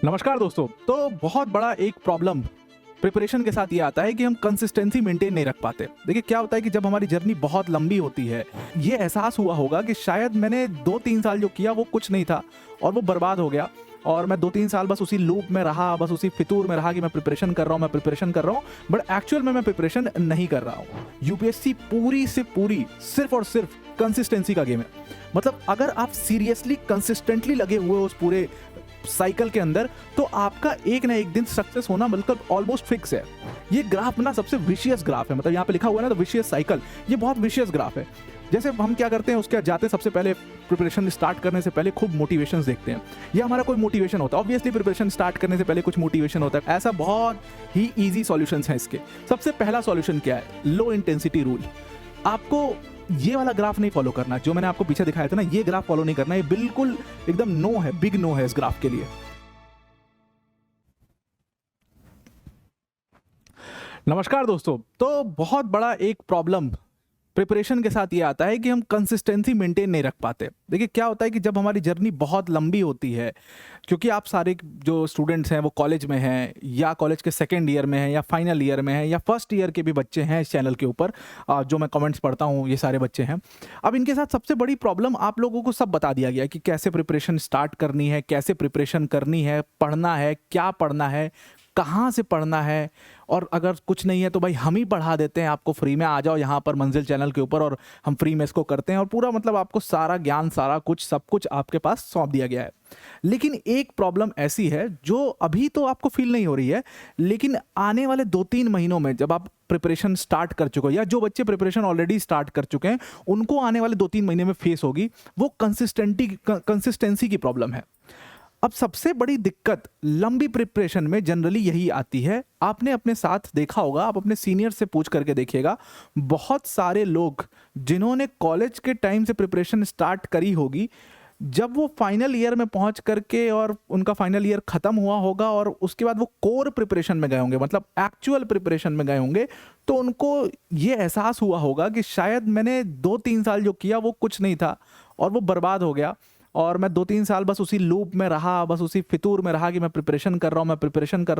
नमस्कार दोस्तों। तो बहुत बड़ा एक प्रॉब्लम प्रिपरेशन के साथ ये आता है कि हम कंसिस्टेंसी मेंटेन नहीं रख पाते। देखिए क्या होता है कि जब हमारी जर्नी बहुत लंबी होती है, ये एहसास हुआ होगा कि शायद मैंने 2-3 साल जो किया वो कुछ नहीं था और वो बर्बाद हो गया और मैं 2-3 साल बस उसी लूप में रहा, बस उसी फितूर में रहा कि मैं प्रिपरेशन कर रहा हूँ, बट एक्चुअल में मैं प्रिपरेशन नहीं कर रहा हूँ। यूपीएससी पूरी से पूरी सिर्फ और सिर्फ कंसिस्टेंसी का गेम है। मतलब अगर आप सीरियसली कंसिस्टेंटली लगे हुए हो उस पूरे साइकिल के अंदर, तो आपका एक ना एक दिन सक्सेस होना मतलब ऑलमोस्ट फिक्स है। ये ग्राफ ना सबसे विशियस ग्राफ है, मतलब यहाँ पे लिखा हुआ है ना, द विशियस साइकिल। ये बहुत विशियस ग्राफ है। जैसे हम क्या करते हैं, उसके जाते सबसे पहले प्रिपरेशन स्टार्ट करने से पहले खूब मोटिवेशंस देखते हैं। ये हमारा कोई मोटिवेशन होता है, ऑब्वियसली प्रिपरेशन स्टार्ट करने से पहले कुछ मोटिवेशन होता है। ऐसा बहुत ही ईजी सॉल्यूशंस हैं इसके। सबसे पहला सॉल्यूशन क्या है? लो इंटेंसिटी रूल। आपको ये वाला ग्राफ नहीं फॉलो करना जो मैंने आपको पीछे दिखाया था ना, ये ग्राफ फॉलो नहीं करना। ये बिल्कुल एकदम नो है, बिग नो है इस ग्राफ के लिए। नमस्कार दोस्तों। तो बहुत बड़ा एक प्रॉब्लम प्रिपरेशन के साथ ये आता है कि हम कंसिस्टेंसी मेंटेन नहीं रख पाते। देखिए क्या होता है कि जब हमारी जर्नी बहुत लंबी होती है, क्योंकि आप सारे जो स्टूडेंट्स हैं वो कॉलेज में हैं या कॉलेज के सेकेंड ईयर में हैं या फाइनल ईयर में हैं या फर्स्ट ईयर के भी बच्चे हैं इस चैनल के ऊपर, जो मैं कमेंट्स पढ़ता हूँ ये सारे बच्चे हैं। अब इनके साथ सबसे बड़ी प्रॉब्लम, आप लोगों को सब बता दिया गया कि कैसे प्रिपरेशन स्टार्ट करनी है, कैसे प्रिपरेशन करनी है, पढ़ना है, क्या पढ़ना है, कहाँ से पढ़ना है, और अगर कुछ नहीं है तो भाई हम ही पढ़ा देते हैं आपको फ्री में। आ जाओ यहाँ पर मंजिल चैनल के ऊपर और हम फ्री में इसको करते हैं, और पूरा मतलब आपको सारा ज्ञान, सारा कुछ, सब कुछ आपके पास सौंप दिया गया है। लेकिन एक प्रॉब्लम ऐसी है जो अभी तो आपको फील नहीं हो रही है, लेकिन आने वाले 2-3 महीनों में जब आप प्रिपरेशन स्टार्ट कर चुके हो या जो बच्चे प्रिपरेशन ऑलरेडी स्टार्ट कर चुके हैं, उनको आने वाले 2-3 महीने में फेस होगी, वो कंसिस्टेंसी की प्रॉब्लम है। अब सबसे बड़ी दिक्कत लंबी प्रिपरेशन में जनरली यही आती है। आपने अपने साथ देखा होगा, आप अपने सीनियर से पूछ करके देखिएगा, बहुत सारे लोग जिन्होंने कॉलेज के टाइम से प्रिपरेशन स्टार्ट करी होगी, जब वो फाइनल ईयर में पहुंच करके और उनका फाइनल ईयर खत्म हुआ होगा और उसके बाद वो कोर प्रिपरेशन में गए होंगे, मतलब एक्चुअल प्रिपरेशन में गए होंगे, तो उनको ये एहसास हुआ होगा कि शायद मैंने 2-3 साल जो किया वो कुछ नहीं था और वो बर्बाद हो गया, और मैं 2-3 साल बस उसी लूप में रहा, बस उसी फितूर में रहा कि मैं प्रिपरेशन कर रहा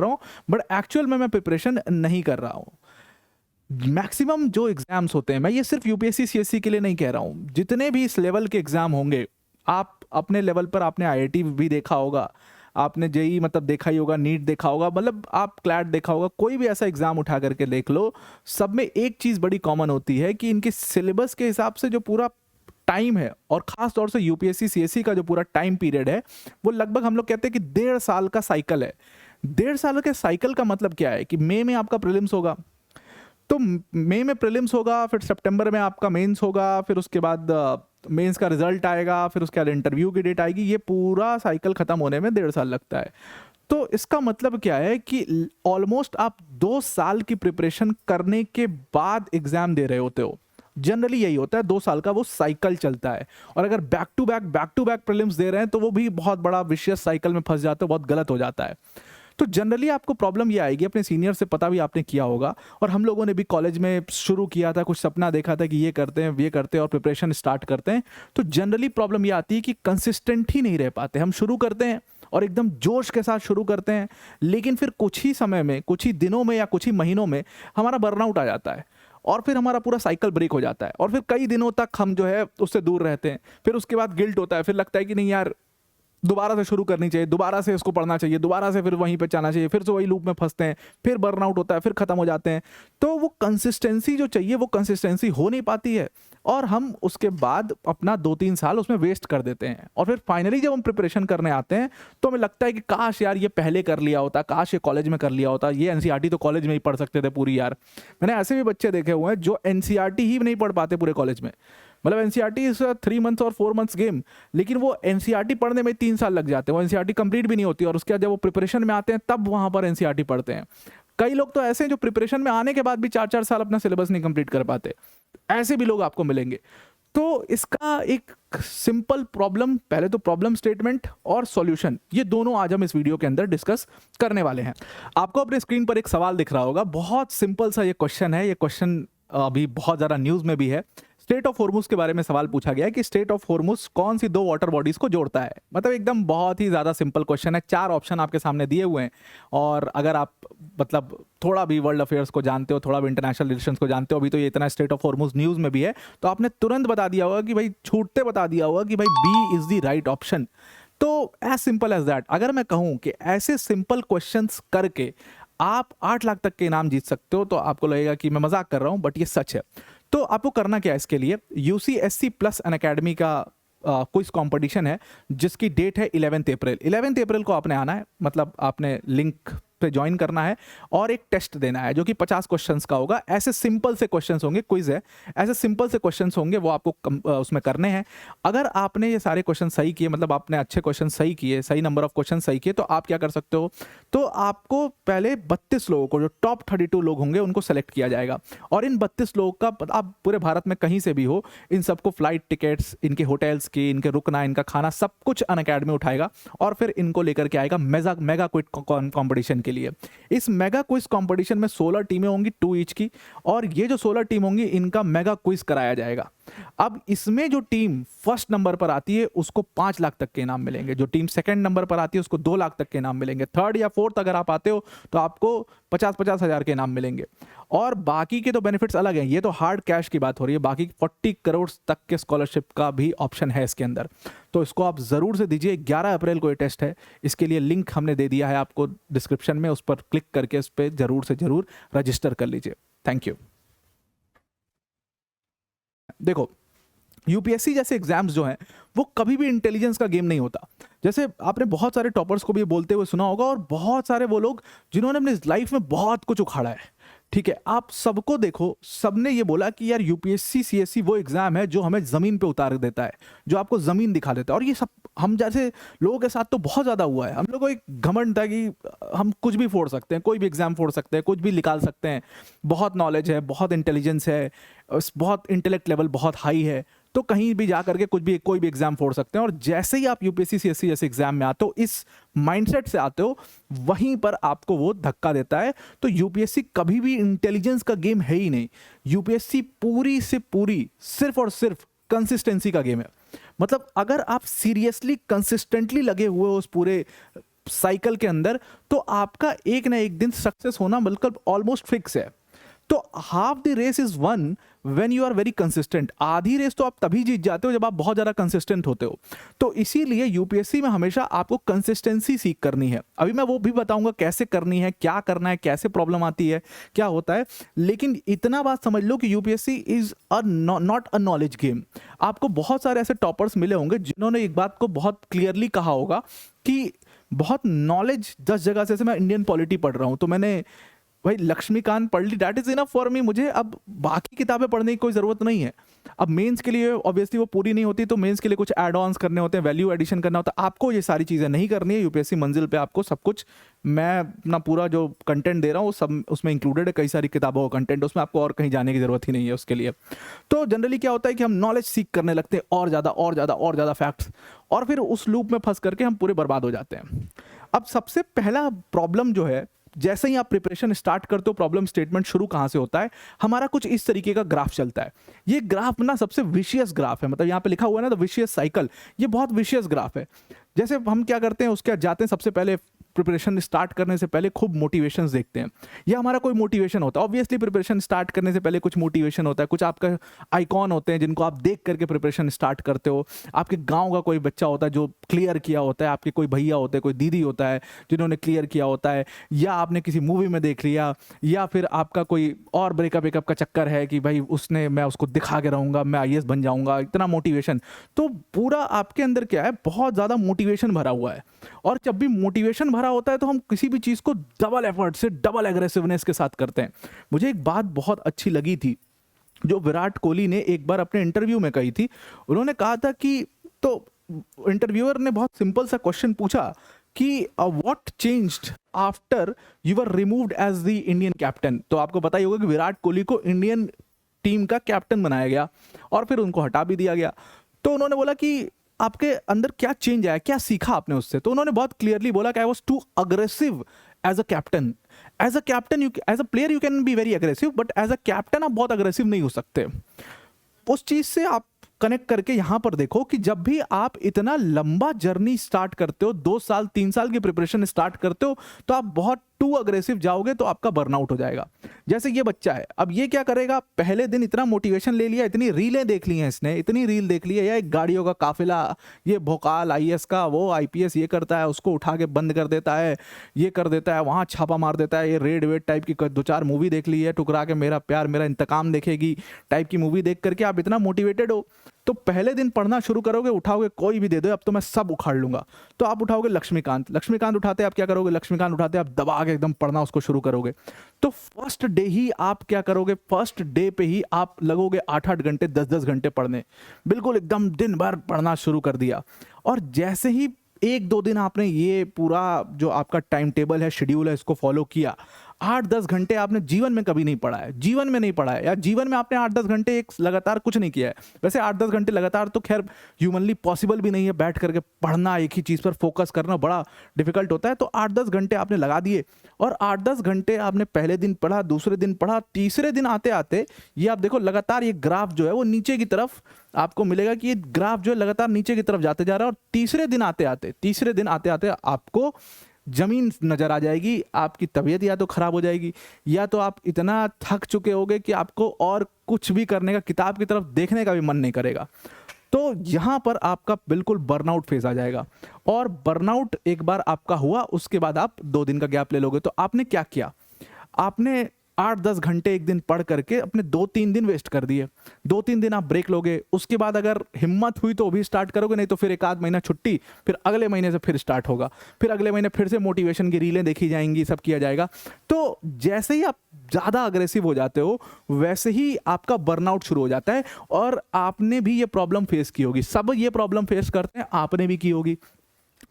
हूँ, बट एक्चुअल में मैं प्रिपरेशन नहीं कर रहा हूँ। मैक्सिमम जो एग्जाम्स होते हैं, मैं ये सिर्फ यूपीएससी सीएससी के लिए नहीं कह रहा हूँ, जितने भी इस लेवल के एग्जाम होंगे, आप अपने लेवल पर, आपने आईआईटी भी देखा होगा, आपने जेई मतलब देखा ही होगा, नीट देखा होगा, मतलब आप क्लैट देखा होगा, कोई भी ऐसा एग्जाम उठा करके देख लो, सब में एक चीज बड़ी कॉमन होती है कि इनके सिलेबस के हिसाब से जो पूरा टाइम है, और खास तौर से यूपीएससी सीएससी का जो पूरा टाइम पीरियड है, वो लगभग हम लोग कहते हैं कि 1.5 साल का साइकिल है। 1.5 साल के साइकिल का मतलब क्या है कि मई में आपका प्रीलिम्स होगा, तो मई में प्रीलिम्स होगा, फिर सितंबर में आपका मेंस होगा, फिर उसके बाद मेंस का रिजल्ट आएगा, फिर उसके बाद इंटरव्यू की डेट आएगी। ये पूरा साइकिल खत्म होने में 1.5 साल लगता है। तो इसका मतलब क्या है कि ऑलमोस्ट आप 2 साल की प्रिपरेशन करने के बाद एग्जाम दे रहे होते हो। जनरली यही होता है, 2 साल का वो साइकिल चलता है, और अगर बैक टू बैक प्रीलिम्स दे रहे हैं तो वो भी बहुत बड़ा विशियस साइकिल में फंस जाते हो, बहुत गलत हो जाता है। तो जनरली आपको प्रॉब्लम ये आएगी, अपने सीनियर से पता भी आपने किया होगा, और हम लोगों ने भी कॉलेज में शुरू किया था, कुछ सपना देखा था कि ये करते हैं और प्रिपरेशन स्टार्ट करते हैं, तो जनरली प्रॉब्लम ये आती है कि कंसिस्टेंट ही नहीं रह पाते। हम शुरू करते हैं और एकदम जोश के साथ शुरू करते हैं, लेकिन फिर कुछ ही समय में, कुछ ही दिनों में या कुछ ही महीनों में हमारा बर्नआउट आ जाता है, और फिर हमारा पूरा साइकिल ब्रेक हो जाता है, और फिर कई दिनों तक हम जो है उससे दूर रहते हैं। फिर उसके बाद गिल्ट होता है, फिर लगता है कि नहीं यार, दोबारा से शुरू करनी चाहिए, दोबारा से इसको पढ़ना चाहिए, दोबारा से फिर वहीं पे जाना चाहिए, फिर से वही लूप में फंसते हैं, फिर बर्नआउट होता है, फिर खत्म हो जाते हैं। तो वो कंसिस्टेंसी जो चाहिए वो कंसिस्टेंसी हो नहीं पाती है, और हम उसके बाद अपना 2-3 साल उसमें वेस्ट कर देते हैं। और फिर फाइनली जब हम प्रिपरेशन करने आते हैं तो हमें लगता है कि काश यार ये पहले कर लिया होता, काश ये कॉलेज में कर लिया होता, ये एनसीईआरटी तो कॉलेज में ही पढ़ सकते थे पूरी यार। मैंने ऐसे भी बच्चे देखे हुए हैं जो एनसीईआरटी ही नहीं पढ़ पाते पूरे कॉलेज में। मतलब एनसीईआरटी इज 3 मंथ्स और 4 मंथ्स गेम, लेकिन वो एनसीईआरटी पढ़ने में 3 साल लग जाते हैं, वो एनसीईआरटी कंप्लीट भी नहीं होती, और उसके बाद जब वो प्रिपरेशन में आते हैं तब वहां पर एनसीईआरटी पढ़ते हैं। कई लोग तो ऐसे हैं जो प्रिपरेशन में आने के बाद भी 4-4 साल अपना सिलेबस नहीं कंप्लीट कर पाते। ऐसे भी लोग आपको मिलेंगे। तो इसका एक सिंपल प्रॉब्लम, पहले तो प्रॉब्लम स्टेटमेंट और सॉल्यूशन, ये दोनों आज हम इस वीडियो के अंदर डिस्कस करने वाले हैं। आपको अपने स्क्रीन पर एक सवाल दिख रहा होगा, बहुत सिंपल सा ये क्वेश्चन है। ये क्वेश्चन अभी बहुत ज़्यादा न्यूज़ में भी है। स्ट्रेट ऑफ हॉर्मुज के बारे में सवाल पूछा गया है कि स्ट्रेट ऑफ हॉर्मुज कौन सी दो वाटर बॉडीज को जोड़ता है। मतलब एकदम बहुत ही ज़्यादा सिंपल क्वेश्चन है, 4 ऑप्शन आपके सामने दिए हुए हैं, और अगर आप मतलब थोड़ा भी वर्ल्ड अफेयर्स को जानते हो, थोड़ा भी इंटरनेशनल रिलेशंस को जानते हो, अभी तो ये इतना स्ट्रेट ऑफ हॉर्मुज न्यूज़ में भी है, तो आपने तुरंत बता दिया होगा कि भाई, छूटते बता दिया होगा कि भाई B is the right option. तो एज सिंपल एज दैट, अगर मैं कहूँ कि ऐसे सिंपल क्वेश्चंस करके आप 8 लाख तक के इनाम जीत सकते हो, तो आपको लगेगा कि मैं मजाक कर रहा हूँ, बट ये सच है। तो आपको करना क्या है, इसके लिए यूसीएससी प्लस अन अकेडमी का क्विज कंपटीशन है, जिसकी डेट है 11 अप्रैल। 11 अप्रैल को आपने आना है, मतलब आपने लिंक पे ज्वाइन करना है और एक टेस्ट देना है जो कि 50 क्वेश्चंस का होगा। ऐसे सिंपल से क्वेश्चंस होंगे, क्विज है, ऐसे सिंपल से क्वेश्चंस होंगे, वो आपको उसमें करने हैं। अगर आपने ये सारे क्वेश्चन सही किए, मतलब आपने अच्छे क्वेश्चन सही किए, सही नंबर ऑफ क्वेश्चन सही किए, तो आप क्या कर सकते हो, तो आपको पहले 32 लोगों को, जो टॉप 32 लोग होंगे, उनको सेलेक्ट किया जाएगा। और इन 32 लोगों का, आप पूरे भारत में कहीं से भी हो, इन सबको फ्लाइट टिकट्स, इनके होटल्स की, इनके रुकना, इनका खाना, सब कुछ अनअकैडमी उठाएगा और फिर इनको लेकर के आएगा मेगा क्विज कॉम्पिटिशन के लिए। इस मेगा क्विज कंपटीशन में 16 टीमें होंगी, 2 ईच की, और ये जो 16 टीम होंगी, इनका मेगा क्विज कराया जाएगा। अब इसमें जो टीम फर्स्ट नंबर पर आती है, उसको 5 लाख तक के इनाम मिलेंगे। जो टीम सेकंड नंबर पर आती है, उसको 2 लाख तक के इनाम मिलेंगे। थर्ड या फोर्थ अगर आप आते हो, तो आपको 50-50 हज़ार के इनाम मिलेंगे। और बाकी के तो बेनिफिट्स अलग हैं, ये तो हार्ड कैश की बात हो रही है। बाकी 40 करोड़ तक के स्कॉलरशिप का भी ऑप्शन है इसके अंदर, तो इसको आप ज़रूर से दीजिए। 11 अप्रैल को ये टेस्ट है, इसके लिए लिंक हमने दे दिया है आपको डिस्क्रिप्शन में, उस पर क्लिक करके इस पर ज़रूर से ज़रूर रजिस्टर कर लीजिए। Thank you. देखो, यूपीएससी जैसे एग्जाम्स जो हैं, वो कभी भी इंटेलिजेंस का गेम नहीं होता। जैसे आपने बहुत सारे टॉपर्स को भी बोलते हुए सुना होगा, और बहुत सारे वो लोग जिन्होंने अपनी लाइफ में बहुत कुछ उखाड़ा है, ठीक है, आप सबको देखो, सबने ये बोला कि यार यूपीएससी सीएससी वो एग्जाम है जो हमें जमीन पे उतार देता है, जो आपको जमीन दिखा देता है। और ये सब हम जैसे लोगों के साथ तो बहुत ज़्यादा हुआ है। हम लोग को एक घमंड था कि हम कुछ भी फोड़ सकते हैं, कोई भी एग्जाम फोड़ सकते हैं, कुछ भी निकाल सकते हैं, बहुत नॉलेज है, बहुत इंटेलिजेंस है, बहुत इंटेलेक्ट लेवल बहुत हाई है, तो कहीं भी जा करके कुछ भी, कोई भी एग्जाम फोड़ सकते हैं। और जैसे ही आप यूपीएससी सीएससी जैसे एग्जाम में आते हो, इस माइंडसेट से आते हो, वहीं पर आपको वो धक्का देता है। तो यूपीएससी कभी भी इंटेलिजेंस का गेम है ही नहीं। यूपीएससी पूरी से पूरी सिर्फ और सिर्फ कंसिस्टेंसी का गेम है। मतलब अगर आप सीरियसली कंसिस्टेंटली लगे हुए हो उस पूरे साइकिल के अंदर, तो आपका एक ना एक दिन सक्सेस होना बिल्कुल ऑलमोस्ट फिक्स है। तो half the race is won when you are very consistent. आधी रेस तो आप तभी जीत जाते हो जब आप बहुत ज़्यादा कंसिस्टेंट होते हो। तो इसीलिए यूपीएससी में हमेशा आपको कंसिस्टेंसी सीख करनी है। अभी मैं वो भी बताऊंगा कैसे करनी है, क्या करना है, कैसे प्रॉब्लम आती है, क्या होता है। लेकिन इतना बात समझ लो कि UPSC is not a knowledge game. आपको बहुत सारे ऐसे टॉपर्स मिले होंगे जिन्होंने एक बात को बहुत क्लियरली कहा होगा कि बहुत नॉलेज 10 जगह से मैं इंडियन पॉलिटी पढ़ रहा हूँ, तो मैंने भाई लक्ष्मीकांत पढ़ ली, that is enough for me. मुझे अब बाकी किताबें पढ़ने की कोई ज़रूरत नहीं है। अब मेंस के लिए ऑब्वियसली वो पूरी नहीं होती, तो मेंस के लिए कुछ एड ऑन्स करने होते हैं, वैल्यू एडिशन करना होता है। आपको ये सारी चीज़ें नहीं करनी है। यूपीएससी मंजिल पे आपको सब कुछ, मैं अपना पूरा जो कंटेंट दे रहा हूँ सब उसमें इंक्लूडेड है, कई सारी किताबों का कंटेंट, उसमें आपको और कहीं जाने की ज़रूरत ही नहीं है उसके लिए। तो जनरली क्या होता है कि हम नॉलेज सीख करने लगते हैं, और ज़्यादा और ज़्यादा और ज़्यादा फैक्ट्स, और फिर उस लूप में फंस करके हम पूरे बर्बाद हो जाते हैं। अब सबसे पहला प्रॉब्लम जो है, जैसे ही आप प्रिपरेशन स्टार्ट करते हो, प्रॉब्लम स्टेटमेंट शुरू कहाँ से होता है, हमारा कुछ इस तरीके का ग्राफ चलता है। ये ग्राफ ना सबसे विशियस ग्राफ है, मतलब यहाँ पे लिखा हुआ है ना द विशियस साइकिल, ये बहुत विशियस ग्राफ है। जैसे हम क्या करते हैं, उसके जाते हैं सबसे पहले प्रिपरेशन स्टार्ट करने से पहले खूब मोटिवेशंस देखते हैं, या हमारा कोई मोटिवेशन होता है। ऑब्वियसली प्रिपरेशन स्टार्ट करने से पहले कुछ मोटिवेशन होता है, कुछ आपका आइकॉन होते हैं जिनको आप देख करके प्रिपरेशन स्टार्ट करते हो। आपके गांव का कोई बच्चा होता है जो क्लियर किया होता है, आपके कोई भैया होते हैं, कोई दीदी होता है जिन्होंने क्लियर किया होता है, या आपने किसी मूवी में देख लिया, या फिर आपका कोई और ब्रेकअप का चक्कर है कि भाई उसने, मैं उसको दिखा के रहूँगा, मैं आईएएस बन जाऊँगा, इतना मोटिवेशन। तो पूरा आपके अंदर क्या है, बहुत ज़्यादा मोटिवेशन भरा हुआ है। और जब भी मोटिवेशन भरा होता है तो हम किसी भी चीज़ को डबल एफर्ट से, डबल एग्रेसिवनेस के साथ करते हैं। मुझे एक बात बहुत अच्छी लगी थी जो विराट कोहली ने एक बार अपने इंटरव्यू में कही थी। उन्होंने कहा था कि, तो इंटरव्यूअर ने बहुत सिंपल सा क्वेश्चन पूछा कि what changed after you were removed as the Indian captain. तो आपको पता ही होगा कि विराट कोहली को इंडियन टीम का कैप्टन बनाया गया और फिर उनको हटा भी दिया गया। तो उन्होंने बोला कि आपके अंदर क्या चेंज आया, क्या सीखा आपने उससे। तो उन्होंने बहुत क्लियरली बोला कि I was too aggressive as a captain. As a captain, as a player you can be very aggressive, but as a captain आप बहुत अग्रेसिव नहीं हो सकते। उस चीज से आप कनेक्ट करके यहां पर देखो कि जब भी आप इतना लंबा जर्नी स्टार्ट करते हो, 2 साल 3 साल की प्रिपरेशन स्टार्ट करते हो, तो आप बहुत टू अग्रेसिव जाओगे तो आपका बर्नआउट हो जाएगा। जैसे ये बच्चा है, अब ये क्या करेगा, पहले दिन इतना मोटिवेशन ले लिया, इतनी रीलें देख ली हैं इसने, इतनी रील देख ली है, या एक गाड़ियों का काफिला, ये भोकाल आईएएस का, वो आईपीएस ये करता है, उसको उठा के बंद कर देता है, ये कर देता है, वहां छापा मार देता है, ये रेड वेड टाइप की 2-4 मूवी देख ली है, टुकरा के मेरा प्यार मेरा इंतकाम देखेगी टाइप की मूवी देख करके आप इतना मोटिवेटेड हो, तो पहले दिन पढ़ना शुरू करोगे, उठाओगे कोई भी दे दो, अब तो मैं सब उखाड़ लूंगा, तो आप उठाओगे लक्ष्मीकांत, लक्ष्मीकांत उठाते आप क्या करोगे, लक्ष्मीकांत उठाते आप दबा के एकदम पढ़ना उसको शुरू करोगे। तो फर्स्ट डे ही आप क्या करोगे, फर्स्ट डे पे ही आप लगोगे 8-8 घंटे 10-10 घंटे पढ़ने, बिल्कुल एकदम दिन भर पढ़ना शुरू कर दिया। और जैसे ही 1-2 दिन आपने ये पूरा जो आपका टाइम टेबल है, शेड्यूल है, इसको फॉलो किया, 8-10 घंटे आपने जीवन में कभी नहीं पढ़ा है, जीवन में नहीं पढ़ा है, या जीवन में आपने 8-10 घंटे एक लगातार कुछ नहीं किया है। वैसे 8-10 घंटे लगातार तो खैर ह्यूमनली पॉसिबल भी नहीं है, बैठ करके पढ़ना, एक ही चीज़ पर फोकस करना बड़ा डिफिकल्ट होता है। तो 8-10 घंटे आपने लगा दिए, और 8-10 घंटे आपने पहले दिन पढ़ा, दूसरे दिन पढ़ा, तीसरे दिन आते आते ये आप देखो लगातार ये ग्राफ जो है वो नीचे की तरफ आपको मिलेगा कि ये ग्राफ जो है लगातार नीचे की तरफ जाते जा रहा है। और तीसरे दिन आते आते आपको जमीन नजर आ जाएगी, आपकी तबीयत या तो खराब हो जाएगी, या तो आप इतना थक चुके होगे कि आपको और कुछ भी करने का, किताब की तरफ देखने का भी मन नहीं करेगा। तो यहां पर आपका बिल्कुल बर्नआउट फेज आ जाएगा। और बर्नआउट एक बार आपका हुआ, उसके बाद आप 2 दिन का गैप ले लोगे। तो आपने क्या किया, आपने 8-10 घंटे एक दिन पढ़ करके अपने 2-3 दिन वेस्ट कर दिए। 2-3 दिन आप ब्रेक लोगे, उसके बाद अगर हिम्मत हुई तो भी स्टार्ट करोगे, नहीं तो फिर 1 आध महीना छुट्टी, फिर अगले महीने से फिर स्टार्ट होगा, फिर अगले महीने फिर से मोटिवेशन की रीलें देखी जाएंगी, सब किया जाएगा। तो जैसे ही आप ज़्यादा अग्रेसिव हो जाते हो, वैसे ही आपका बर्नआउट शुरू हो जाता है। और आपने भी ये प्रॉब्लम फेस की होगी, सब ये प्रॉब्लम फेस करते हैं, आपने भी की होगी।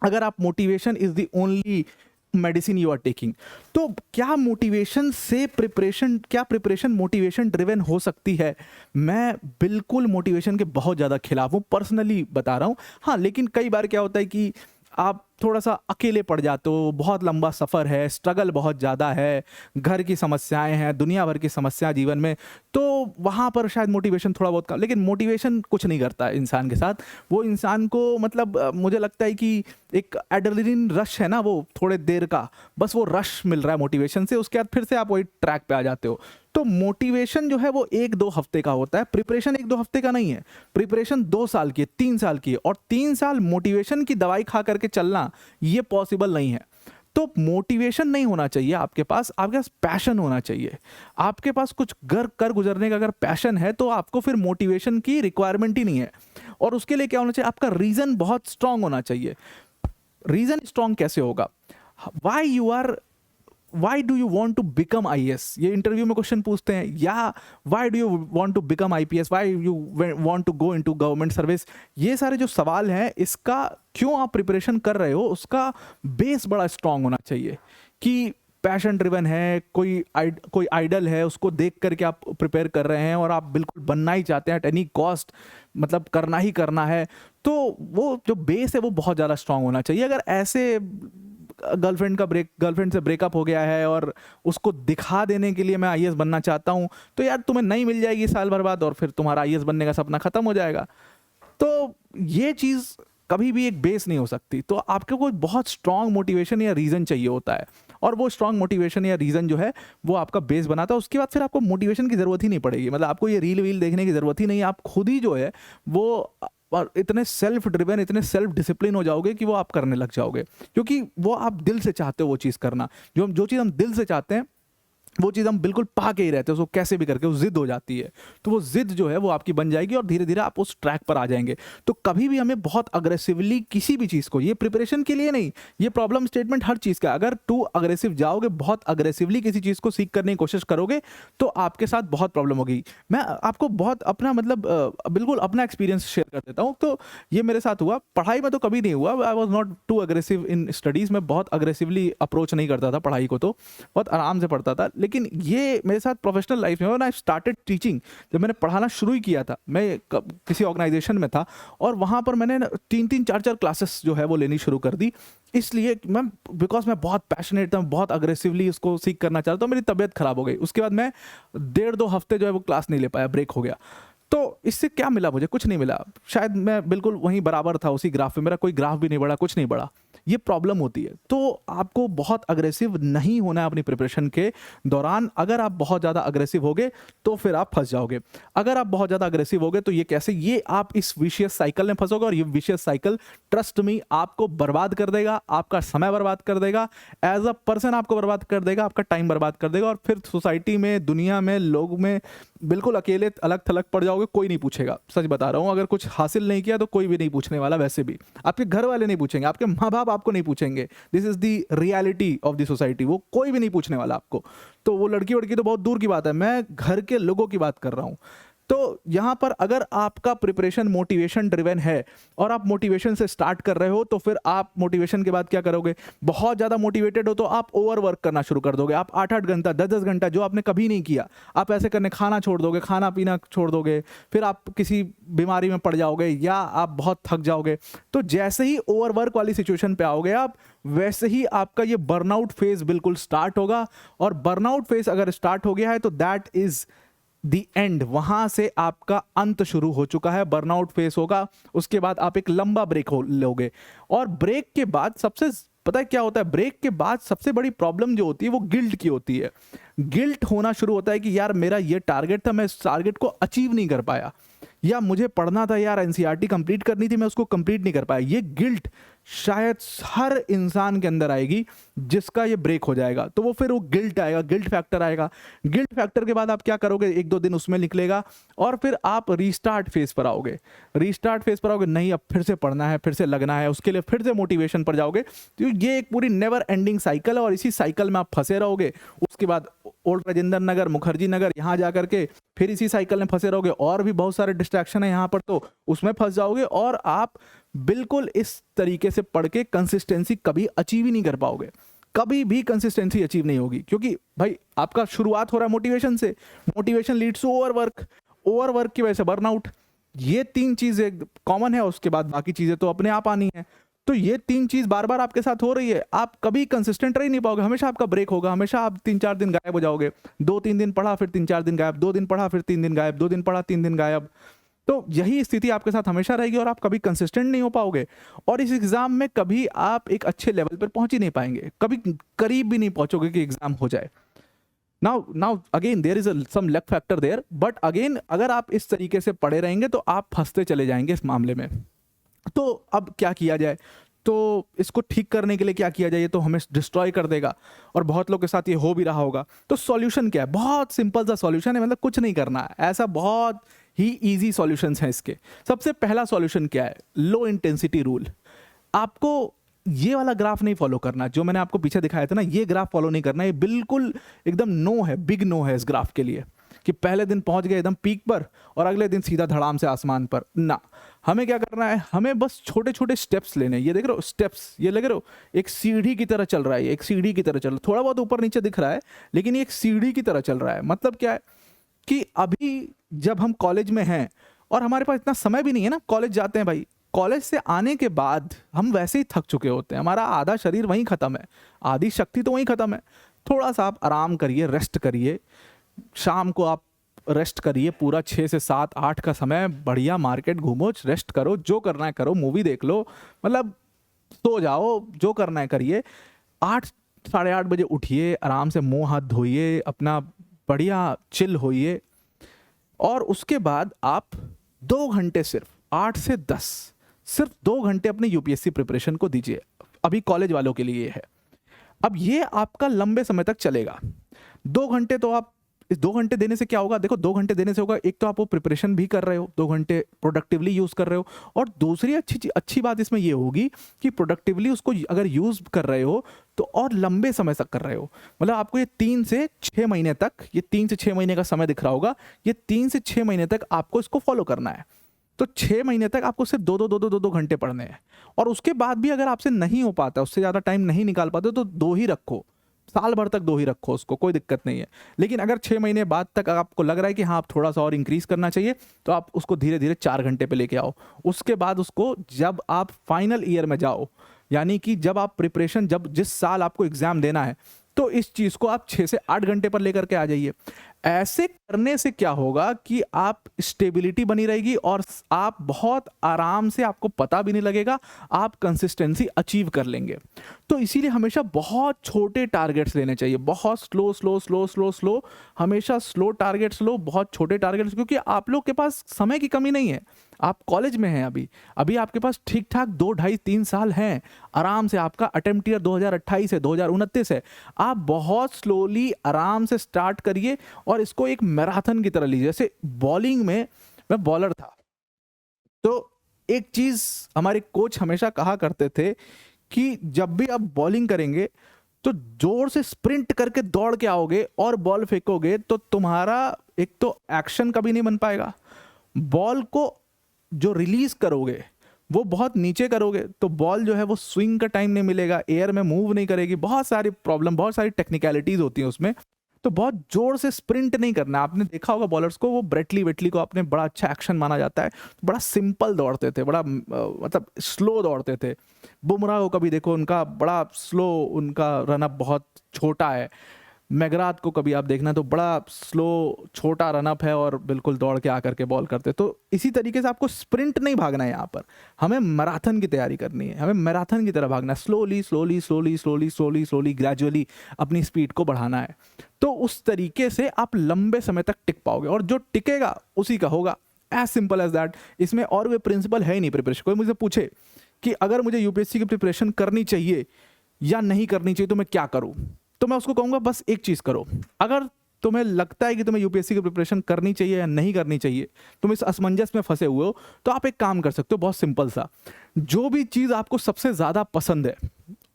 अगर आप motivation is the only medicine you are taking, तो क्या मोटिवेशन से प्रिपरेशन, क्या प्रिपरेशन मोटिवेशन ड्रिवन हो सकती है? मैं बिल्कुल मोटिवेशन के बहुत ज़्यादा खिलाफ हूँ, पर्सनली बता रहा हूँ। हाँ, लेकिन कई बार क्या होता है कि आप थोड़ा सा अकेले पड़ जाते हो, बहुत लंबा सफ़र है, स्ट्रगल बहुत ज़्यादा है, घर की समस्याएं हैं, दुनिया भर की समस्या जीवन में, तो वहाँ पर शायद मोटिवेशन थोड़ा बहुत कम। लेकिन मोटिवेशन कुछ नहीं करता है इंसान के साथ, वो इंसान को मतलब मुझे लगता है कि एक एड्रेनलिन रश है ना, वो थोड़े देर का, बस वो रश मिल रहा है मोटिवेशन से, उसके बाद फिर से आप वही ट्रैक पे आ जाते हो। तो मोटिवेशन जो है वो 1-2 हफ्ते का होता है, प्रिपरेशन 1-2 हफ्ते का नहीं है। प्रिपरेशन 2 साल की है, 3 साल की है, और 3 साल मोटिवेशन की दवाई खा करके चलना ये पॉसिबल नहीं है। तो मोटिवेशन नहीं होना चाहिए आपके पास पैशन होना चाहिए। आपके पास कुछ कर गुजरने का अगर पैशन है तो आपको फिर मोटिवेशन की रिक्वायरमेंट ही नहीं है। और उसके लिए क्या होना चाहिए, आपका रीजन बहुत स्ट्रांग होना चाहिए। रीजन स्ट्रांग कैसे होगा, why do you want to become IAS, ये इंटरव्यू में क्वेश्चन पूछते हैं, या why do you want to become IPS, why you want to go into government service. ये सारे जो सवाल हैं, इसका क्यों आप प्रिपरेशन कर रहे हो, उसका बेस बड़ा स्ट्रांग होना चाहिए कि पैशन ड्रिवन है, कोई आइडल है, उसको देख करके आप प्रिपेयर कर रहे हैं और आप बिल्कुल बनना ही चाहते हैं एट एनी कॉस्ट, मतलब करना ही करना है। तो वो जो बेस है वो बहुत ज़्यादा स्ट्रांग होना चाहिए। अगर ऐसे गर्लफ्रेंड से ब्रेकअप हो गया है और उसको दिखा देने के लिए मैं IAS बनना चाहता हूँ, तो यार तुम्हें नहीं मिल जाएगी साल भर बाद, और फिर तुम्हारा IAS बनने का सपना खत्म हो जाएगा। तो ये चीज़ कभी भी एक बेस नहीं हो सकती। तो आपको कोई बहुत स्ट्रांग मोटिवेशन या रीज़न चाहिए होता है, और वो स्ट्रांग मोटिवेशन या रीज़न जो है वो आपका बेस बनाता है। उसके बाद फिर आपको मोटिवेशन की ज़रूरत ही नहीं पड़ेगी, मतलब आपको ये रील वील देखने की ज़रूरत ही नहीं है। आप खुद ही जो है वो और इतने सेल्फ ड्रिवन, इतने सेल्फ डिसिप्लिन हो जाओगे कि वो आप करने लग जाओगे, क्योंकि वो आप दिल से चाहते हो वो चीज़ करना। जो चीज़ हम दिल से चाहते हैं वो चीज़ हम बिल्कुल पा के ही रहते हैं, उसको कैसे भी करके वो जिद हो जाती है। तो वो जिद जो है वो आपकी बन जाएगी और धीरे धीरे आप उस ट्रैक पर आ जाएंगे। तो कभी भी हमें बहुत अग्रेसिवली किसी भी चीज़ को, ये प्रिपरेशन के लिए नहीं, ये प्रॉब्लम स्टेटमेंट हर चीज़ का, अगर टू अग्रेसिव जाओगे, बहुत अग्रेसिवली किसी चीज़ को सीख करने की कोशिश करोगे तो आपके साथ बहुत प्रॉब्लम होगी। मैं आपको बहुत अपना मतलब बिल्कुल अपना एक्सपीरियंस शेयर कर देता हूँ। तो ये मेरे साथ हुआ, पढ़ाई में तो कभी नहीं हुआ, I was not too aggressive in studies, मैं बहुत अग्रेसिवली अप्रोच नहीं करता था पढ़ाई को, तो बहुत आराम से पढ़ता था। लेकिन ये मेरे साथ प्रोफेशनल लाइफ में, व्हेन आई स्टार्टेड टीचिंग, जब मैंने पढ़ाना शुरू ही किया था, मैं किसी ऑर्गेनाइजेशन में था और वहाँ पर मैंने 3-3, 4-4 क्लासेस जो है वो लेनी शुरू कर दी, इसलिए बिकॉज मैं बहुत पैशनेट था, बहुत अग्रेसिवली उसको सीख करना चाहता था। मेरी तबीयत खराब हो गई, उसके बाद मैं 1.5-2 हफ्ते जो है वो क्लास नहीं ले पाया, ब्रेक हो गया। तो इससे क्या मिला मुझे? कुछ नहीं मिला। शायद मैं बिल्कुल वहीं बराबर था उसी ग्राफ में, मेरा कोई ग्राफ भी नहीं बढ़ा, कुछ नहीं बढ़ा। ये प्रॉब्लम होती है। तो आपको बहुत अग्रेसिव नहीं होना है अपनी प्रिपरेशन के दौरान। अगर आप बहुत ज़्यादा अग्रेसिव होगे तो फिर आप फंस जाओगे। अगर आप बहुत ज़्यादा अग्रेसिव होगे तो ये कैसे, ये आप इस विशियस साइकिल में फंसोगे, और ये विशियस साइकिल ट्रस्ट मी आपको बर्बाद कर देगा, आपका समय बर्बाद कर देगा, एज अ पर्सन आपको बर्बाद कर देगा, आपका टाइम बर्बाद कर देगा, और फिर सोसाइटी में, दुनिया में, लोग में बिल्कुल अकेले अलग थलग पड़ जाओगे। कोई नहीं पूछेगा, सच बता रहा हूँ। अगर कुछ हासिल नहीं किया तो कोई भी नहीं पूछने वाला, वैसे भी आपके घर वाले नहीं पूछेंगे, आपके माँ बाप आपको नहीं पूछेंगे। This is the reality of the society. वो कोई भी नहीं पूछने वाला आपको। तो वो लड़की वड़की तो बहुत दूर की बात है, मैं घर के लोगों की बात कर रहा हूँ। तो यहाँ पर अगर आपका प्रिपरेशन मोटिवेशन ड्रिवन है और आप मोटिवेशन से स्टार्ट कर रहे हो, तो फिर आप मोटिवेशन के बाद क्या करोगे? बहुत ज़्यादा मोटिवेटेड हो तो आप ओवर वर्क करना शुरू कर दोगे। आप 8-8 घंटा, 10-10 घंटा, जो आपने कभी नहीं किया, आप ऐसे करने, खाना छोड़ दोगे, खाना पीना छोड़ दोगे, फिर आप किसी बीमारी में पड़ जाओगे या आप बहुत थक जाओगे। तो जैसे ही ओवर वर्क वाली सिचुएशन पे आओगे आप, वैसे ही आपका ये बर्नआउट फेज बिल्कुल स्टार्ट होगा। और बर्नआउट फेज अगर स्टार्ट हो गया है तो दैट इज दी एंड। वहां से आपका अंत शुरू हो चुका है, बर्नआउट फेस होगा। उसके बाद आप एक लंबा ब्रेक लोगे, और ब्रेक के बाद सबसे, पता है क्या होता है? ब्रेक के बाद सबसे बड़ी प्रॉब्लम जो होती है वो गिल्ट की होती है। गिल्ट होना शुरू होता है कि यार मेरा ये टारगेट था, मैं इस टारगेट को अचीव नहीं कर पाया, या मुझे पढ़ना था यार, एनसीईआरटी कंप्लीट करनी थी, मैं उसको कंप्लीट नहीं कर पाया। ये गिल्ट शायद हर इंसान के अंदर आएगी जिसका ये ब्रेक हो जाएगा। तो वो फिर वो गिल्ट आएगा, गिल्ट फैक्टर आएगा। गिल्ट फैक्टर के बाद आप क्या करोगे? 1-2 दिन उसमें निकलेगा, और फिर आप रीस्टार्ट फेज पर आओगे। रीस्टार्ट फेज पर आओगे, नहीं अब फिर से पढ़ना है, फिर से लगना है, उसके लिए फिर से मोटिवेशन पर जाओगे। तो ये एक पूरी नेवर एंडिंग साइकिल है, और इसी साइकिल में आप फंसे रहोगे। उसके बाद ओल्ड राजेंद्र नगर, मुखर्जी नगर, यहाँ जा करके फिर इसी साइकिल में फंसे रहोगे। और भी बहुत सारे डिस्ट्रैक्शन है यहाँ पर, तो उसमें फंस जाओगे, और आप बिल्कुल इस तरीके से पढ़ के कंसिस्टेंसी कभी अचीव ही नहीं कर पाओगे। कभी भी कंसिस्टेंसी अचीव नहीं होगी, क्योंकि भाई आपका शुरुआत हो रहा है मोटिवेशन से। Motivation leads to overwork, overwork की वजह से बर्नआउट। ये 3 चीजें कॉमन है, उसके बाद बाकी चीजें तो अपने आप आनी है। तो ये 3 चीज बार बार आपके साथ हो रही है, आप कभी कंसिस्टेंट रह नहीं पाओगे। हमेशा आपका ब्रेक होगा, हमेशा आप 3-4 दिन गायब हो जाओगे। 2-3 दिन पढ़ा, फिर 3-4 दिन गायब, 2 दिन पढ़ा, फिर 3 दिन गायब, 2 दिन पढ़ा, 3 दिन गायब। तो यही स्थिति आपके साथ हमेशा रहेगी, और आप कभी कंसिस्टेंट नहीं हो पाओगे, और इस एग्जाम में कभी आप एक अच्छे लेवल पर पहुंच ही नहीं पाएंगे, कभी करीब भी नहीं पहुंचोगे कि एग्जाम हो जाए। Now again there is some luck factor there, but again अगर आप इस तरीके से पढ़े रहेंगे तो आप फंसते चले जाएंगे इस मामले में। तो अब क्या किया जाए? तो इसको ठीक करने के लिए क्या किया जाए? ये तो हमें डिस्ट्रॉय कर देगा, और बहुत लोग के साथ ये हो भी रहा होगा। तो सॉल्यूशन क्या है? बहुत सिंपल सा सॉल्यूशन है, मतलब कुछ नहीं करना है, ऐसा बहुत ही इजी सॉल्यूशंस हैं इसके। सबसे पहला सॉल्यूशन क्या है? लो इंटेंसिटी रूल। आपको ये वाला ग्राफ नहीं फॉलो करना जो मैंने आपको पीछे दिखाया था ना, ये ग्राफ फॉलो नहीं करना। ये बिल्कुल एकदम नो है, बिग नो है इस ग्राफ के लिए, कि पहले दिन पहुंच गए एकदम पीक पर और अगले दिन सीधा धड़ाम से आसमान पर ना। हमें क्या करना है? हमें बस छोटे छोटे स्टेप्स लेने। ये देख रहे हो स्टेप्स, ये लग रहे हो एक सीढ़ी की तरह चल रहा है, एक सीढ़ी की तरह चल रहा है। थोड़ा बहुत ऊपर नीचे दिख रहा है, लेकिन ये एक सीढ़ी की तरह चल रहा है। मतलब क्या है कि अभी जब हम कॉलेज में हैं और हमारे पास इतना समय भी नहीं है ना, कॉलेज जाते हैं भाई, कॉलेज से आने के बाद हम वैसे ही थक चुके होते हैं, हमारा आधा शरीर वहीं खत्म है, आधी शक्ति तो वहीं खत्म है। थोड़ा सा आप आराम करिए, रेस्ट करिए, शाम को आप रेस्ट करिए, पूरा 6 से 7-8 का समय बढ़िया मार्केट घूमो, रेस्ट करो, जो करना है करो, मूवी देख लो, मतलब सो जाओ, जो करना है करिए। 8 साढ़े 8 बजे उठिए, आराम से मुंह हाथ धोइए, अपना बढ़िया चिल होइए, और उसके बाद आप 2 घंटे, सिर्फ 8 से 10, सिर्फ 2 घंटे अपने यूपीएससी प्रिपरेशन को दीजिए। अभी कॉलेज वालों के लिए है। अब ये आपका लंबे समय तक चलेगा। 2 घंटे तो आप, इस 2 घंटे देने से क्या होगा? देखो 2 घंटे देने से होगा, एक तो आप वो प्रिपरेशन भी कर रहे हो, 2 घंटे प्रोडक्टिवली यूज कर रहे हो, और दूसरी अच्छी बात इसमें ये होगी कि प्रोडक्टिवली उसको अगर यूज कर रहे हो तो और लंबे समय तक कर रहे हो। मतलब आपको ये 3 से 6 महीने तक, ये 3 से 6 महीने का समय दिख रहा होगा, ये 3 से 6 महीने तक आपको इसको फॉलो करना है। तो 6 महीने तक आपको सिर्फ 2-2 घंटे पढ़ने हैं। और उसके बाद भी अगर आपसे नहीं हो पाता, उससे ज़्यादा टाइम नहीं निकाल पाते, तो 2 ही रखो, साल भर तक 2 ही रखो, उसको कोई दिक्कत नहीं है। लेकिन अगर 6 महीने बाद तक आपको लग रहा है कि हाँ आप थोड़ा सा और इंक्रीज करना चाहिए, तो आप उसको धीरे धीरे 4 घंटे पे लेके आओ। उसके बाद उसको जब आप फाइनल ईयर में जाओ, यानी कि जब आप प्रिपरेशन, जब जिस साल आपको एग्जाम देना है, तो इस चीज़ को आप 6 से 8 घंटे पर लेकर के आ जाइए। ऐसे करने से क्या होगा कि आप स्टेबिलिटी बनी रहेगी और आप बहुत आराम से, आपको पता भी नहीं लगेगा, आप कंसिस्टेंसी अचीव कर लेंगे। तो इसीलिए हमेशा बहुत छोटे टारगेट्स लेने चाहिए, बहुत slow slow slow slow slow, हमेशा स्लो टारगेट्स लो, बहुत छोटे टारगेट्स, क्योंकि आप लोग के पास समय की कमी नहीं है। आप कॉलेज में हैं अभी, अभी आपके पास ठीक ठाक 2 ढाई 3 साल हैं आराम से। आपका अटेम्प्ट ईयर 2028 है, 2029 है। आप बहुत स्लोली आराम से स्टार्ट करिए और इसको एक मैराथन की तरह लीजिए। जैसे बॉलिंग में, मैं बॉलर था, तो एक चीज हमारे कोच हमेशा कहा करते थे कि जब भी आप बॉलिंग करेंगे तो जोर से स्प्रिंट करके दौड़ के आओगे और बॉल फेंकोगे तो तुम्हारा एक तो एक्शन कभी नहीं बन पाएगा, बॉल को जो रिलीज करोगे वो बहुत नीचे करोगे तो बॉल जो है वो स्विंग का टाइम नहीं मिलेगा, एयर में मूव नहीं करेगी, बहुत सारी प्रॉब्लम, बहुत सारी टेक्निकलिटीज होती हैं उसमें। तो बहुत जोर से स्प्रिंट नहीं करना है। आपने देखा होगा बॉलर्स को, वो ब्रेटली वेटली को आपने बड़ा अच्छा एक्शन माना जाता है, बड़ा सिंपल दौड़ते थे, बड़ा मतलब स्लो दौड़ते थे। बुमराह को कभी देखो, उनका बड़ा स्लो, उनका रनअप बहुत छोटा है। मैगराथ को कभी आप देखना तो बड़ा स्लो छोटा रनअप है और बिल्कुल दौड़ के आकर के बॉल करते। तो इसी तरीके से आपको स्प्रिंट नहीं भागना है, यहाँ पर हमें मैराथन की तैयारी करनी है, हमें मैराथन की तरह भागना है, slowly slowly slowly slowly slowly slowly gradually अपनी स्पीड को बढ़ाना है। तो उस तरीके से आप लंबे समय तक टिक पाओगे और जो टिकेगा उसी का होगा, एज सिंपल एज दैट। इसमें और कोई प्रिंसिपल है ही नहीं प्रिपरेशन। कोई मुझे पूछे कि अगर मुझे यूपीएससी की प्रिपरेशन करनी चाहिए या नहीं करनी चाहिए तो मैं क्या करूं, तो मैं उसको कहूंगा बस एक चीज करो। अगर तुम्हें लगता है कि तुम्हें यूपीएससी की प्रिपरेशन करनी चाहिए या नहीं करनी चाहिए, तुम इस असमंजस में फंसे हुए हो, तो आप एक काम कर सकते हो, बहुत सिंपल सा। जो भी चीज आपको सबसे ज्यादा पसंद है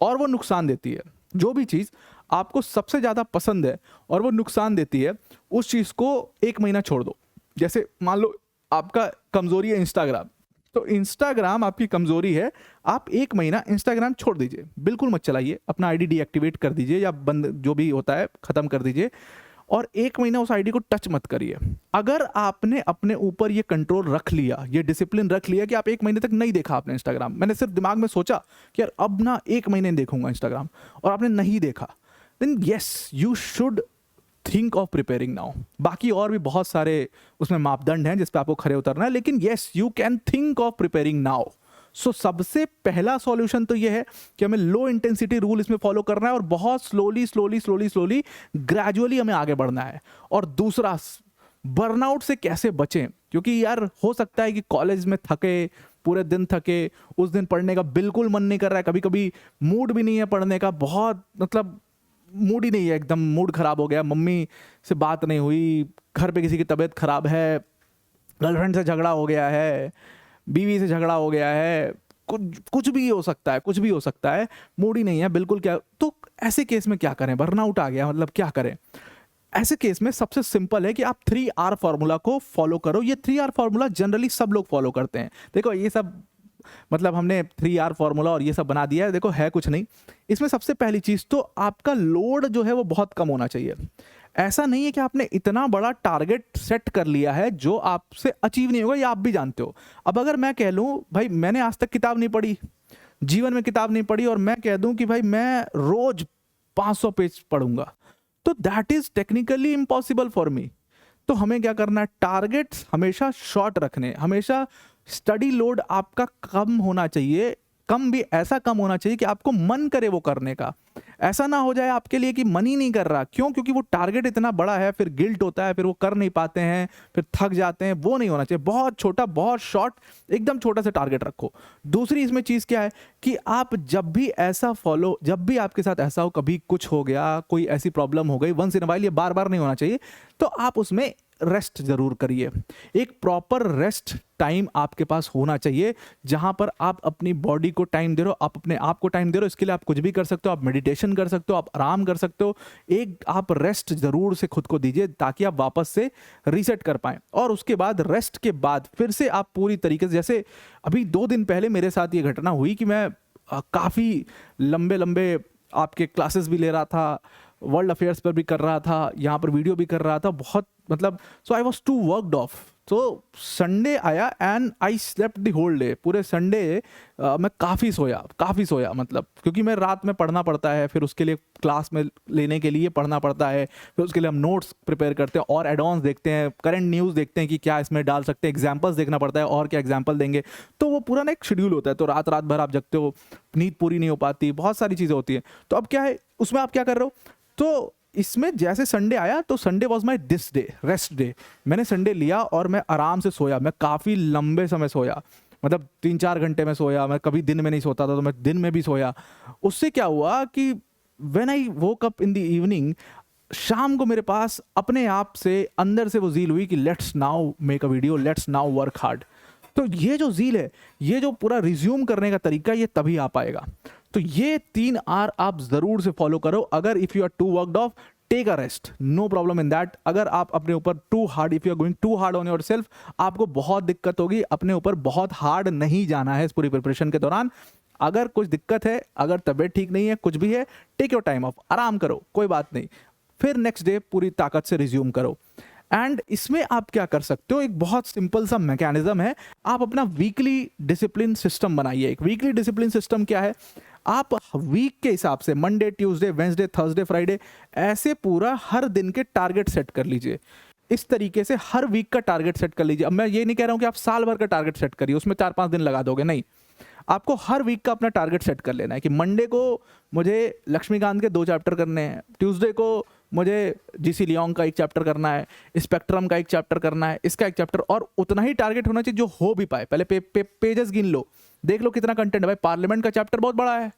और वो नुकसान देती है, जो भी चीज आपको सबसे ज्यादा पसंद है और वो नुकसान देती है, उस चीज को 1 महीना छोड़ दो। जैसे मान लो आपका कमजोरी है इंस्टाग्राम, तो इंस्टाग्राम आपकी कमजोरी है, आप 1 महीना इंस्टाग्राम छोड़ दीजिए, बिल्कुल मत चलाइए, अपना आईडी डीएक्टिवेट कर दीजिए या बंद, जो भी होता है खत्म कर दीजिए, और 1 महीना उस आईडी को टच मत करिए। अगर आपने अपने ऊपर ये कंट्रोल रख लिया, ये डिसिप्लिन रख लिया कि आप 1 महीने तक नहीं देखा आपने इंस्टाग्राम, मैंने सिर्फ दिमाग में सोचा कि यार अब ना 1 महीने देखूंगा इंस्टाग्राम, और आपने नहीं देखा, then yes you should think of preparing now. बाकी और भी बहुत सारे उसमें मापदंड हैं जिस पे आपको खरे उतरना है, लेकिन yes you can think of preparing now. So सबसे पहला सॉल्यूशन तो ये है कि हमें लो इंटेंसिटी रूल इसमें फॉलो करना है और बहुत slowly slowly slowly slowly gradually हमें आगे बढ़ना है। और दूसरा, बर्नआउट से कैसे बचें, क्योंकि यार हो सकता है कि कॉलेज में थके, पूरे दिन थके, उस दिन पढ़ने का बिल्कुल मन नहीं कर रहा है, कभी कभी मूड भी नहीं है पढ़ने का, बहुत मतलब मूड ही नहीं है, एकदम मूड खराब हो गया, मम्मी से बात नहीं हुई, घर पे किसी की तबीयत खराब है, गर्लफ्रेंड से झगड़ा हो गया है, बीवी से झगड़ा हो गया है, कुछ भी हो सकता है, कुछ भी हो सकता है, मूड ही नहीं है बिल्कुल। क्या तो ऐसे केस में क्या करें, बर्नआउट आ गया, मतलब क्या करें? ऐसे केस में सबसे सिंपल है कि आप 3R फॉर्मूला को फॉलो करो। ये 3R फॉर्मूला जनरली सब लोग फॉलो करते हैं। देखो ये सब मतलब हमने 3R फॉर्मूला और ये सब बना दिया है, देखो है कुछ नहीं। इसमें सबसे पहली चीज तो आपका लोड जो है वो बहुत कम होना चाहिए। ऐसा नहीं है कि आपने इतना बड़ा टारगेट सेट कर लिया है जो आपसे अचीव नहीं होगा, ये आप भी जानते हो। अब अगर मैं कह लूं भाई मैंने आज तक किताब नहीं पढ़ी, जीवन में किताब नहीं पढ़ी, और मैं कह दूं कि भाई मैं रोज 500 पेज पढ़ूंगा, तो that is technically impossible for me. तो हमें क्या करना है, टारगेट्स हमेशा शॉर्ट रखने, हमेशा स्टडी लोड आपका कम होना चाहिए, कम भी ऐसा कम होना चाहिए कि आपको मन करे वो करने का। ऐसा ना हो जाए आपके लिए कि मन ही नहीं कर रहा, क्यों? क्योंकि वो टारगेट इतना बड़ा है, फिर गिल्ट होता है, फिर वो कर नहीं पाते हैं, फिर थक जाते हैं। वो नहीं होना चाहिए, बहुत छोटा, बहुत शॉर्ट, एकदम छोटा सा टारगेट रखो। दूसरी इसमें चीज क्या है कि आप जब भी ऐसा फॉलो, जब भी आपके साथ ऐसा हो, कभी कुछ हो गया, कोई ऐसी प्रॉब्लम हो गई, वंस इन अ व्हाइल, ये बार बार नहीं होना चाहिए, तो आप उसमें रेस्ट जरूर करिए। एक प्रॉपर रेस्ट टाइम आपके पास होना चाहिए जहां पर आप अपनी बॉडी को टाइम दे रहे हो, आप अपने आप को टाइम दे रहे हो। इसके लिए आप कुछ भी कर सकते हो, आप मेडिटेशन कर सकते हो, आप आराम कर सकते हो। एक आप रेस्ट जरूर से खुद को दीजिए ताकि आप वापस से रीसेट कर पाएं, और उसके बाद रेस्ट के बाद फिर से आप पूरी तरीके से, जैसे अभी 2 दिन पहले मेरे साथ ये घटना हुई कि मैं काफी लंबे लंबे आपके क्लासेस भी ले रहा था, वर्ल्ड अफेयर्स पर भी कर रहा था, यहाँ पर वीडियो भी कर रहा था, बहुत मतलब so I was too worked off. तो संडे आया and I slept the whole day. पूरे संडे मैं काफ़ी सोया मतलब, क्योंकि मैं रात में पढ़ना पड़ता है, फिर उसके लिए क्लास में लेने के लिए पढ़ना पड़ता है, फिर उसके लिए हम नोट्स प्रिपेयर करते हैं और एडवांस देखते हैं, करंट न्यूज़ देखते हैं कि क्या इसमें डाल सकते हैं, एग्जाम्पल्स देखना पड़ता है और क्या एग्जाम्पल देंगे। तो वो पूरा ना एक शेड्यूल होता है, तो रात रात भर आप जगते हो, नींद पूरी नहीं हो पाती, बहुत सारी चीज़ें होती हैं। तो अब क्या है, उसमें आप क्या कर रहे हो, तो इसमें जैसे संडे आया तो Sunday was my this day, rest day. मैंने संडे लिया और मैं आराम से सोया, मैं काफ़ी लंबे समय सोया, मतलब 3-4 घंटे में सोया। मैं कभी दिन में नहीं सोता था, तो मैं दिन में भी सोया। उससे क्या हुआ कि when I woke up in the evening, शाम को मेरे पास अपने आप से अंदर से वो ज़ील हुई कि let's now make a video, let's now work hard. तो ये जो ज़ील है, ये जो पूरा रिज्यूम करने का तरीका, ये तभी आ पाएगा। तो ये 3 आर आप ज़रूर से फॉलो करो। अगर if you are too worked off, take a rest, no problem in that. अगर आप अपने ऊपर too hard, if you are going too hard on yourself, आपको बहुत दिक्कत होगी। अपने ऊपर बहुत हार्ड नहीं जाना है इस पूरी प्रिपरेशन के दौरान। अगर कुछ दिक्कत है, अगर तबीयत ठीक नहीं है, कुछ भी है, टेक योर टाइम ऑफ, आराम करो, कोई बात नहीं। फिर नेक्स्ट डे पूरी ताकत से रिज्यूम करो। एंड इसमें आप क्या कर सकते हो, एक बहुत सिंपल सा मैकेनिज्म है। आप अपना वीकली डिसिप्लिन सिस्टम बनाइए। एक वीकली डिसिप्लिन सिस्टम क्या है, आप वीक के हिसाब से Monday, Tuesday, Wednesday, Thursday, Friday, ऐसे पूरा हर दिन के टारगेट सेट कर लीजिए। इस तरीके से हर वीक का टारगेट सेट कर लीजिए। अब मैं ये नहीं कह रहा हूं कि आप साल भर का टारगेट सेट करिए, उसमें 4-5 दिन लगा दोगे, नहीं। आपको हर वीक का अपना टारगेट सेट कर लेना है कि मंडे को मुझे लक्ष्मीकांत के 2 चैप्टर करने हैं, ट्यूसडे को मुझे जीसी लियोंग का 1 चैप्टर करना है, स्पेक्ट्रम का 1 चैप्टर करना है, इसका 1 चैप्टर, और उतना ही टारगेट होना चाहिए जो हो भी पाए। पहले पेजेस गिन लो, देख लो कितना कंटेंट है। भाई पार्लियामेंट का चैप्टर बहुत बड़ा है,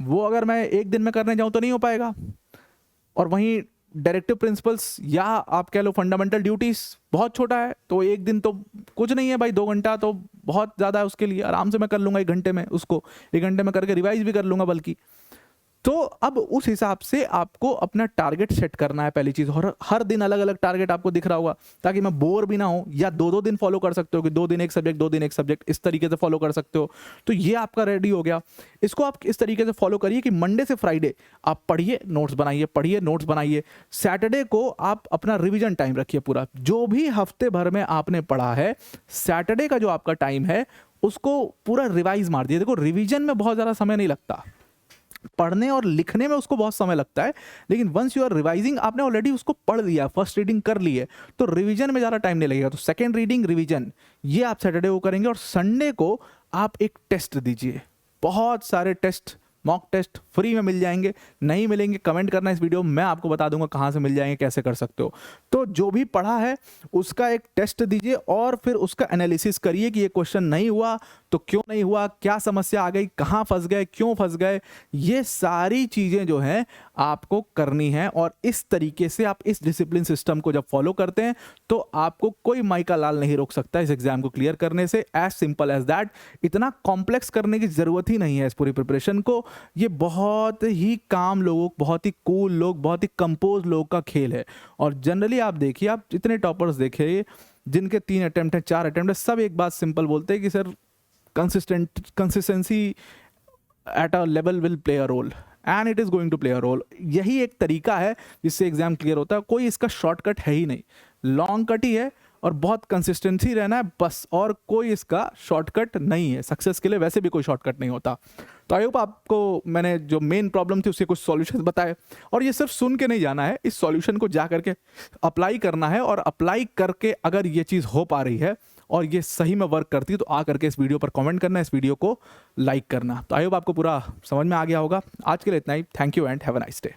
वो अगर मैं 1 दिन में करने जाऊं तो नहीं हो पाएगा। और वहीं डायरेक्टिव प्रिंसिपल्स या आप कह लो फंडामेंटल ड्यूटीज बहुत छोटा है, तो 1 दिन तो कुछ नहीं है भाई, 2 घंटा तो बहुत ज़्यादा है उसके लिए। आराम से मैं कर लूँगा 1 घंटे में, उसको 1 घंटे में करके रिवाइज भी कर लूँगा बल्कि। तो अब उस हिसाब से आपको अपना टारगेट सेट करना है पहली चीज़। और हर दिन अलग अलग टारगेट आपको दिख रहा होगा, ताकि मैं बोर भी ना हो। या 2-2 दिन फॉलो कर सकते हो कि 2 दिन एक सब्जेक्ट, 2 दिन एक सब्जेक्ट, इस तरीके से फॉलो कर सकते हो। तो ये आपका रेडी हो गया। इसको आप इस तरीके से फॉलो करिए कि मंडे से फ्राइडे आप पढ़िए, नोट्स बनाइए, पढ़िए, नोट्स बनाइए। सैटरडे को आप अपना रिविजन टाइम रखिए। पूरा जो भी हफ्ते भर में आपने पढ़ा है, सैटरडे का जो आपका टाइम है उसको पूरा रिवाइज मार दिए। देखो रिविजन में बहुत ज़्यादा समय नहीं लगता, पढ़ने और लिखने में उसको बहुत समय लगता है, लेकिन वंस यू आर रिवाइजिंग, आपने ऑलरेडी उसको पढ़ लिया, फर्स्ट रीडिंग कर ली है, तो रिवीजन में ज़्यादा टाइम नहीं लगेगा। तो सेकेंड रीडिंग, रिवीजन, ये आप सैटरडे को करेंगे। और संडे को आप एक टेस्ट दीजिए। बहुत सारे टेस्ट, मॉक टेस्ट फ्री में मिल जाएंगे। नहीं मिलेंगे कमेंट करना इस वीडियो में, मैं आपको बता दूंगा कहाँ से मिल जाएंगे, कैसे कर सकते हो। तो जो भी पढ़ा है उसका एक टेस्ट दीजिए और फिर उसका एनालिसिस करिए कि ये क्वेश्चन नहीं हुआ तो क्यों नहीं हुआ, क्या समस्या आ गई, कहाँ फंस गए, क्यों फंस गए। ये सारी चीज़ें जो हैं आपको करनी है। और इस तरीके से आप इस डिसिप्लिन सिस्टम को जब फॉलो करते हैं तो आपको कोई माइका लाल नहीं रोक सकता इस एग्जाम को क्लियर करने से। As simple as that. इतना कॉम्प्लेक्स करने की ज़रूरत ही नहीं है इस पूरी प्रिपरेशन को। ये बहुत ही काम लोगों, बहुत ही कूल लोग, बहुत ही कंपोज लोग का खेल है। और जनरली आप देखिए, आप जितने टॉपर्स देखिए जिनके 3 अटेम्प्ट हैं, 4 अटेम्प्ट है, सब एक बात सिंपल बोलते हैं कि sir consistency at a level will play a role and it is going to play a role. यही एक तरीका है जिससे एग्जाम क्लियर होता है। कोई इसका शॉर्टकट है ही नहीं, लॉन्ग कट ही है और बहुत कंसिस्टेंसी रहना है बस, और कोई इसका शॉर्टकट नहीं है। सक्सेस के लिए वैसे भी कोई शॉर्टकट नहीं होता। तो आई होप आपको मैंने जो मेन प्रॉब्लम थी उसके कुछ सॉल्यूशंस बताए। और ये सिर्फ सुन के नहीं जाना है, इस सॉल्यूशन को जा करके अप्लाई करना है। और अप्लाई करके अगर ये चीज़ हो पा रही है और ये सही में वर्क करती है तो आ करके इस वीडियो पर कमेंट करना, इस वीडियो को लाइक करना। तो आई होप आपको पूरा समझ में आ गया होगा। आज के लिए इतना ही। Thank you and have a nice day.